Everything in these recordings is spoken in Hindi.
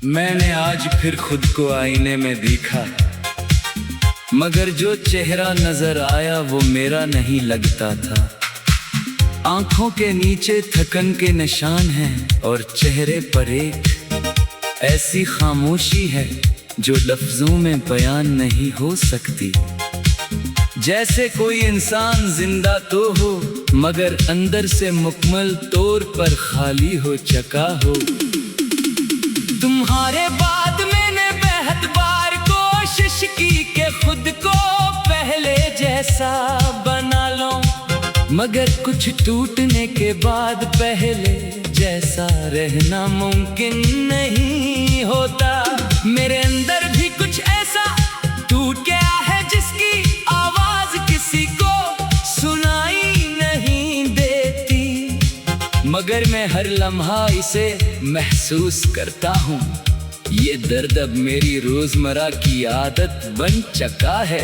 मैंने आज फिर खुद को आईने में देखा, मगर जो चेहरा नजर आया वो मेरा नहीं लगता था। आंखों के नीचे थकन के निशान हैं और चेहरे पर एक ऐसी खामोशी है जो लफ्जों में बयान नहीं हो सकती। जैसे कोई इंसान जिंदा तो हो मगर अंदर से मुकम्मल तौर पर खाली हो चुका हो। तुम्हारे बाद मैंने बेहद बार कोशिश की कि खुद को पहले जैसा बना लूं, मगर कुछ टूटने के बाद पहले जैसा रहना मुमकिन नहीं होता। मेरे अंदर भी कुछ ऐसा टूट गया है जिसकी आवाज किसी को सुनाई नहीं देती, मगर मैं हर लम्हा इसे महसूस करता हूँ। ये दर्द अब मेरी रोजमर्रा की आदत बन चुका है।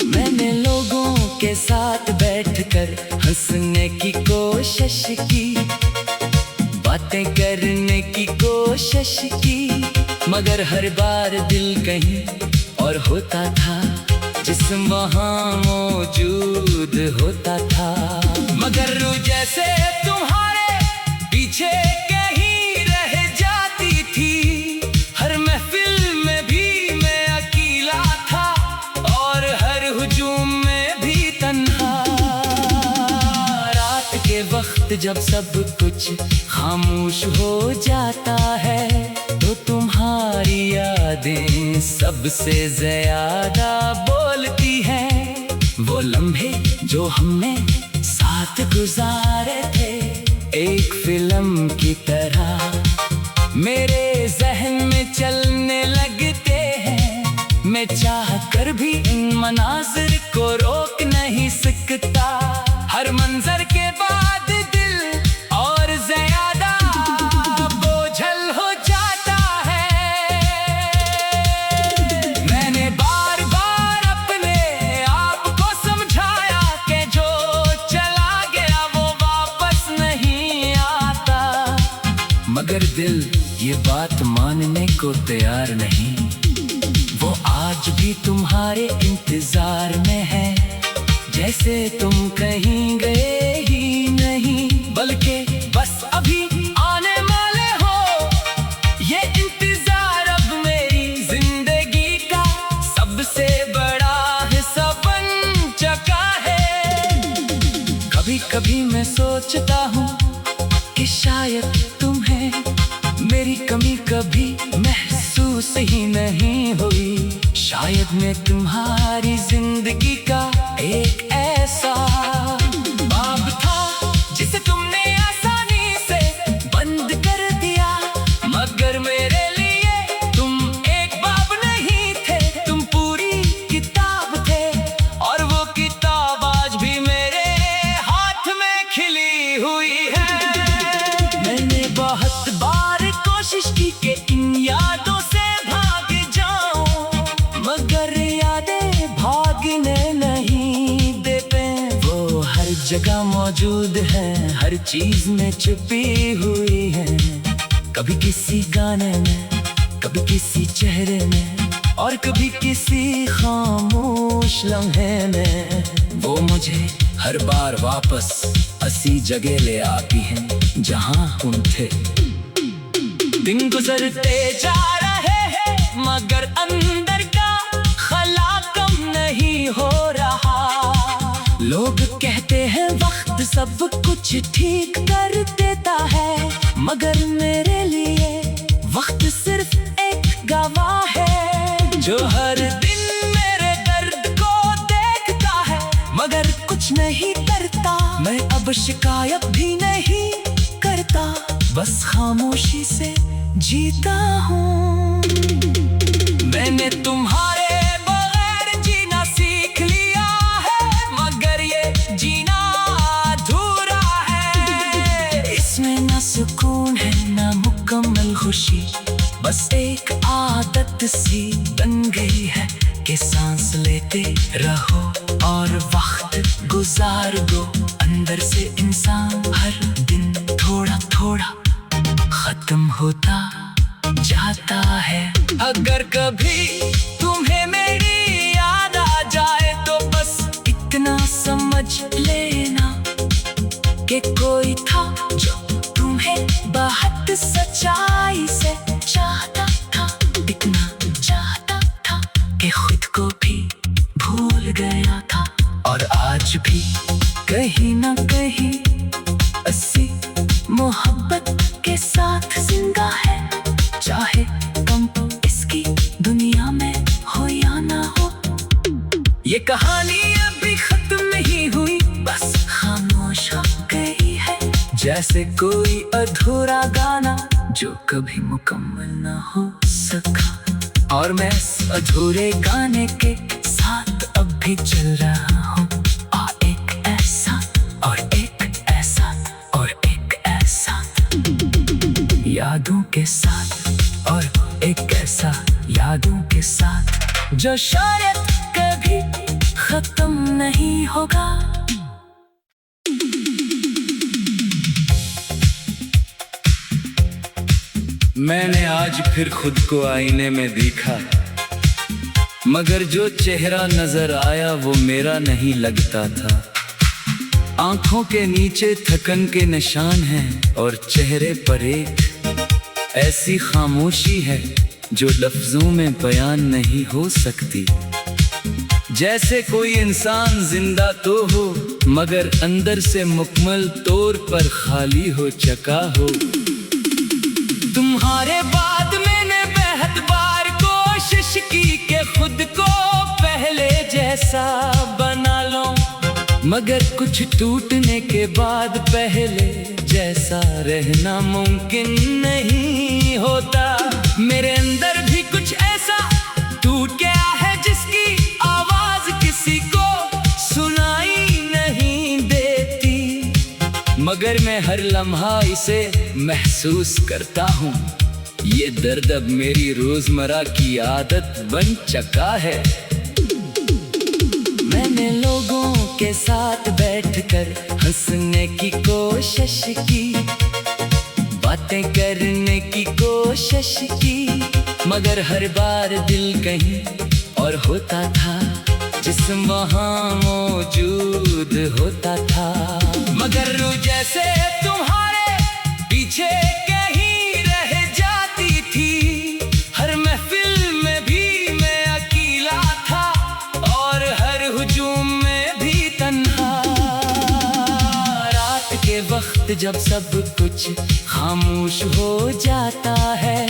मैंने लोगों के साथ बैठकर हंसने की कोशिश की, बातें करने की कोशिश की, मगर हर बार दिल कहीं और होता था जिस्म वहाँ मौजूद होता था। मगर रूह जैसे तुम्हारे पीछे कहीं रह जाती थी। हर महफिल में भी मैं अकेला था और हर हुजूम में भी तन्हा। रात के वक्त जब सब कुछ खामोश हो जाता है तो तुम्हारी यादें सबसे ज्यादा बोलती हैं। वो लम्हे जो हमने साथ गुजारे थे एक फिल्म की तरह मेरे जहन में चलने लगते हैं। मैं चाह कर भी इन मनाजिर को रोक नहीं सकता। हर मंजर के बाद दिल और ज्यादा बोझल हो जाता है। मैंने बार बार अपने आप को समझाया कि जो चला गया वो वापस नहीं आता, मगर दिल ये बात मानने को तैयार नहीं। वो आज भी तुम्हारे इंतजार में है, जैसे तुम कहीं गए ही नहीं बल्कि बस अभी आने वाले हो। ये इंतजार अब मेरी जिंदगी का सबसे बड़ा हिस्सा बन चुका है। कभी कभी मैं सोचता हूँ कि शायद तुम्हें मेरी कमी कभी महसूस ही नहीं हुई। शायद मैं तुम्हारी जिंदगी का एक ऐसा बाब था जिसे तुमने आसानी से बंद कर दिया, मगर मेरे लिए तुम एक बाब नहीं थे, तुम पूरी किताब थे। और वो किताब आज भी मेरे हाथ में खिली हुई है। मैंने बहुत बार कोशिश की कि इन यादों से भाग जाऊं, मगर यादें भागने नहीं देते। वो हर जगह मौजूद है, हर चीज में छुपी हुई है। कभी किसी गाने में, कभी किसी चेहरे में और कभी किसी खामोश लम्हे में। वो मुझे हर बार वापस उसी जगह ले आती है जहां हम थे। दिन गुजरते जा रहे हैं मगर अंदर का खला कम नहीं हो रहा। लोग कहते हैं वक्त सब कुछ ठीक कर देता है, मगर मेरे लिए वक्त सिर्फ एक गवाह है जो हर दिन मेरे दर्द को देखता है मगर कुछ नहीं करता। मैं अब शिकायत भी नहीं करता, बस खामोशी से जीता हूँ। मैंने तुम्हारे बगैर जीना सीख लिया है, मगर ये जीना अधूरा है। इसमें ना सुकून है ना मुकम्मल खुशी, बस एक आदत सी बन गई है कि सांस लेते रहो और वक्त गुजार दो। अंदर से इंसान हर दिन थोड़ा थोड़ा खत्म होता जाता है। अगर कभी तुम्हें मेरी याद आ जाए तो बस इतना समझ लेना कि कोई था जो तुम्हें बहुत सच्चाई से चाहता था, इतना चाहता था कि खुद को भी भूल गया था। और आज भी कहीं ना कहीं अस्सी मोहब्बत के साथ जिंदा है, चाहे तुम इसकी दुनिया में हो या ना हो। ये कहानी अभी खत्म नहीं हुई, बस खामोश हो गई है, जैसे कोई अधूरा गाना जो कभी मुकम्मल ना हो सका। और मैं इस अधूरे गाने के साथ अब भी चल रहा हूँ। और एक ऐसा और एक ऐसा और एक ऐसा, यादों के साथ और एक ऐसा यादों के साथ, जो शायद कभी खत्म नहीं होगा। मैंने आज फिर खुद को आईने में देखा, मगर जो चेहरा नजर आया वो मेरा नहीं लगता था। आंखों के नीचे थकन के निशान हैं और चेहरे पर एक ऐसी खामोशी है जो लफ्जों में बयान नहीं हो सकती। जैसे कोई इंसान जिंदा तो हो मगर अंदर से मुकम्मल तौर पर खाली हो चुका हो। तुम्हारे बाद मैंने बेहद बार कोशिश की कि खुद को पहले जैसा बना लूं, मगर कुछ टूटने के बाद पहले जैसा रहना मुमकिन नहीं होता। मेरे अंदर भी कुछ ऐसा टूट गया है जिसकी आवाज किसी को सुनाई नहीं देती, मगर मैं हर लम्हा इसे महसूस करता हूँ। ये दर्द अब मेरी रोजमर्रा की आदत बन चुका है। मैंने लोगों के साथ बैठकर हंसने की कोशिश की, बातें करने की कोशिश की, मगर हर बार दिल कहीं और होता था जिस्म वहाँ मौजूद होता था। मगर रूह जैसे तुम्हारे पीछे कहीं रह जाती थी, हर महफिल में भी मैं अकेला था और हर हुजूम में भी तन्हा। रात के वक्त जब सब कुछ खामोश हो जाता है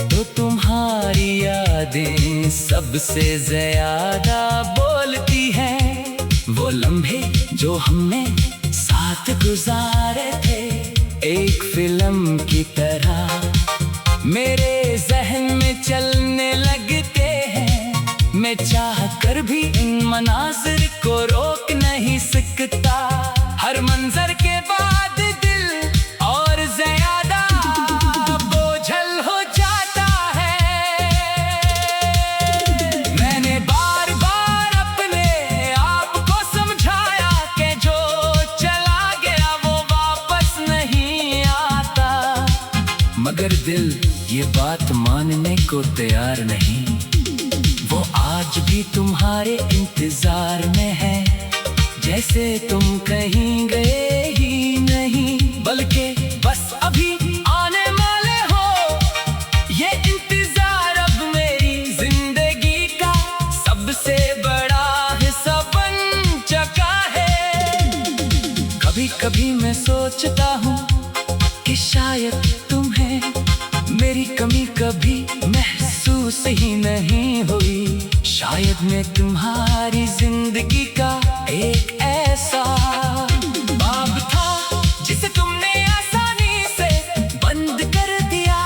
तो तुम्हारी यादें सबसे ज्यादा बोलती हैं। वो लम्हे जो हमने साथ गुजारे थे एक फिल्म की तरह मेरे जहन में चलने लगते हैं। मैं चाह कर भी इन मनाजिर को रोक नहीं सकता। हर मंजर के बाद दिल और ज्यादा बोझल हो जाता है। मैंने बार बार अपने आप को समझाया कि जो चला गया वो वापस नहीं आता, मगर दिल ये बात मानने को तैयार नहीं। वो आज भी तुम्हारे इंतजार में है, जैसे तुम कहीं गए ही नहीं बल्कि बस अभी आने वाले हो। ये इंतजार अब मेरी जिंदगी का सबसे बड़ा हिस्सा बन चुका है। कभी कभी मैं सोचता हूँ कि शायद तुम्हें मेरी कमी कभी महसूस ही नहीं हुई। शायद मैं तुम्हारी जिंदगी का एक ऐसा बाब था जिसे तुमने आसानी से बंद कर दिया,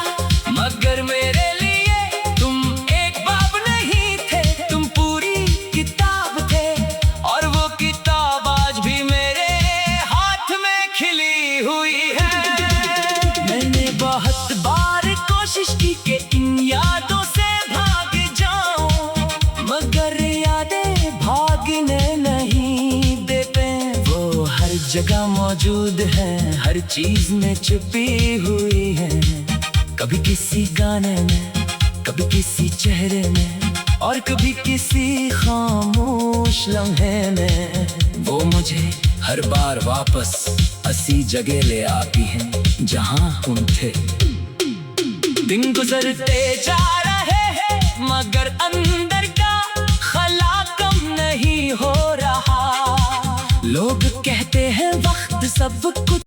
मगर मेरे लिए तुम एक बाब नहीं थे, तुम पूरी किताब थे। और वो किताब आज भी मेरे हाथ में खिली हुई है। मैंने बहुत बार कोशिश की कि इन यादों से भाग जाऊं, मगर यादें भागने नहीं देते। वो हर जगह मौजूद है, हर चीज में छुपी हुई है। कभी किसी गाने में, कभी किसी चेहरे में और कभी किसी खामोश लम्हे में। वो मुझे हर बार वापस उसी जगह ले आती हैं जहां हम थे। दिन गुजरते जा रहे हैं मगर अंदर